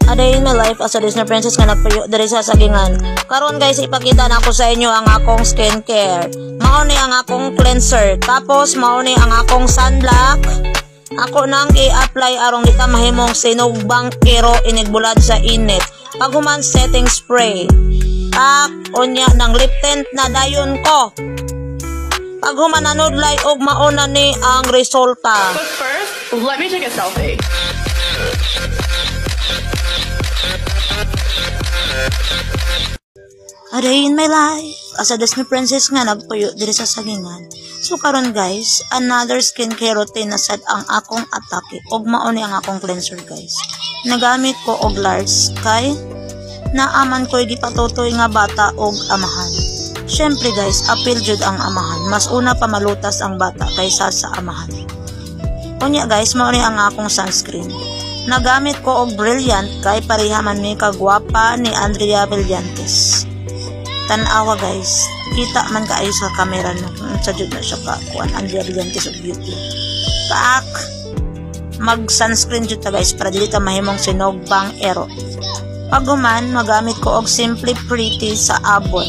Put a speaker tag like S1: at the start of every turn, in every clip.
S1: A day in my life as a Disney princess nga nagpuyo diri sa sagingan. Karon guys, ipakita na ko sa inyo ang akong skincare. Mao ni ang akong cleanser, tapos mao ni ang akong sunblock. Ako nang i-apply arong di ta mahimong sinugbang kero inigbulad sa init. Paghuman setting spray. Unya ng lip tint na dayon ko. Paghuman nanudlay og mauna ni ang resulta.
S2: But first, let me take a selfie.
S1: A day in my life as a Disney princess nga nagpuyo diri sa sagingan. So karon guys, another skincare routine na sad ang akong atake og mao ni ang akong cleanser guys. Nagamit ko og Lars kay naaman ko gipatutoy nga bata og amahan. Syempre guys, apil jud ang amahan. Mas una pa malutas ang bata kaysa sa amahan. Unya guys, mao ni ang akong sunscreen. Nagamit ko og Brilliant kay pareha man mi kagwapa ni Andrea Brillantes. Tanawa guys, kita man kaayo sa camera no. Sa jud na siya ka kuan Andrea Brillantes of beauty. Kaak mag sunscreen jud ta guys para dili ta mahimong sinogbang ero. Paghuman magamit ko og Simply Pretty sa Avon.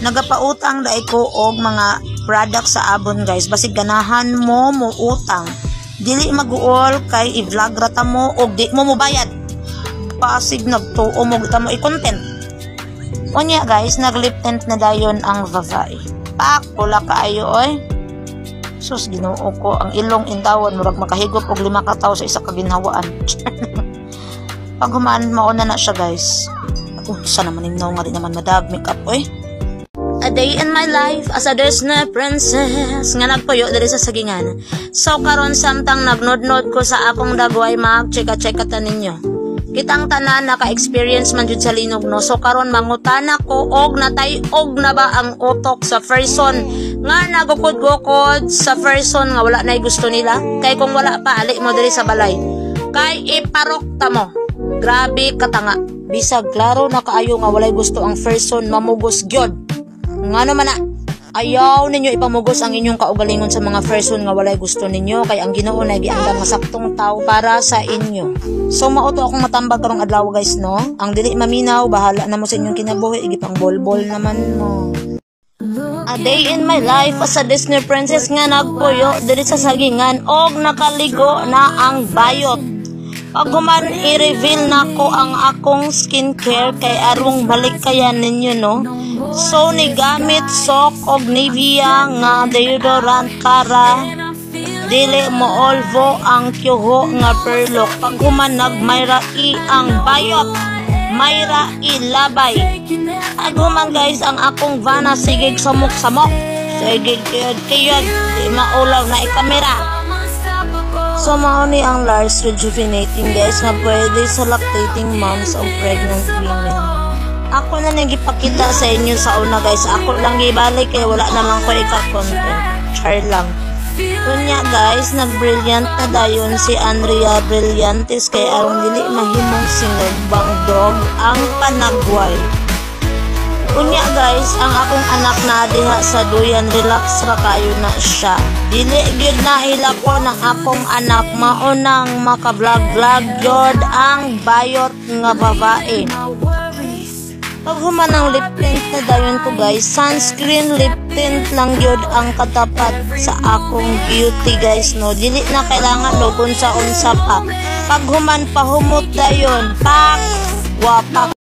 S1: Nagapautang dai ko og mga product sa Avon guys, basig ganahan mo utang. Dili maguol kay i-vlog rata mo og di mo mobayad. Pasig nagtuo mo ta mo i-content. Unya guys, nag-lip tint na dayon ang Vavae. Pula kaayo oy. Sus Ginoo ko, ang ilong intawon murag makahigop og 5 ka tawo sa isa ka ginhawaan. Pag humaan mauna na siya guys. Sana man imnaw nga rin naman madag makeup oy. A day in my life as a Disney princess nga nagpuyo diri sa sagingan. So karon samtang nagnodnod ko sa akong dagway mag-cheka-cheka ta ninyo. Kitang tanan naka-experience man jud sa linog no. So karon mangutana ko og natay-og na ba ang utok sa person nga nagukod-gukod sa person nga wala nay gusto nila. Kay kung wala pa ali mo diri sa balay. Kay iparok ta mo. Grabe katanga. Bisag klaro na kaayo nga walay gusto ang person mamugos gyud. Ngano man na ayaw ninyo ipamugos ang inyong kaugalingon sa mga person nga walay gusto ninyo kay ang Ginoo na giandang nga saktong tao para sa inyo. So mauto akong matambag karong adlaw guys no. Ang dili maminaw bahala na mo sa inyong kinabuhi igipang bolbol naman mo. A day in my life as a Disney princess nga nagpuyo diri sa sagingan og nakaligo na ang bayot. Paghuman i-reveal na ko ang akong skincare kay arong balikayan ninyo no. So ni gamit sok og Nivea nga deodorant para dili mo olvo ang kyuho nga perlok. Paghuman nagmayra i ang bayot, mayra i labay. Paghuman guys ang akong vana sigig samok-samok. Sigig kiyod di maulaw na i-kamera. So mao ni ang Lars Rejuvenating guys nga pwede sa lactating moms o pregnant women. Ako na nagipakita sa inyo sa una guys. Ako lang gibalik kay wala naman ko ika-content. Char lang. Kunya guys, nag-brilliant na dayon si Andrea Brillantes kay arong dili mahimong sinugbang dog ang panagway. Kunya guys, ang akong anak na diha sa duyan relax ra kayo na siya. Dili gyud na hilako ng akong anak maunang maka-vlog gyud ang bayot nga babae. Paghuman ng lip tint na dayon ko guys, sunscreen lip tint lang gyud ang katapat sa akong beauty guys no. Dili na kailangan logon sa unsa pa. Paghuman pahumot dayon, pak wapak.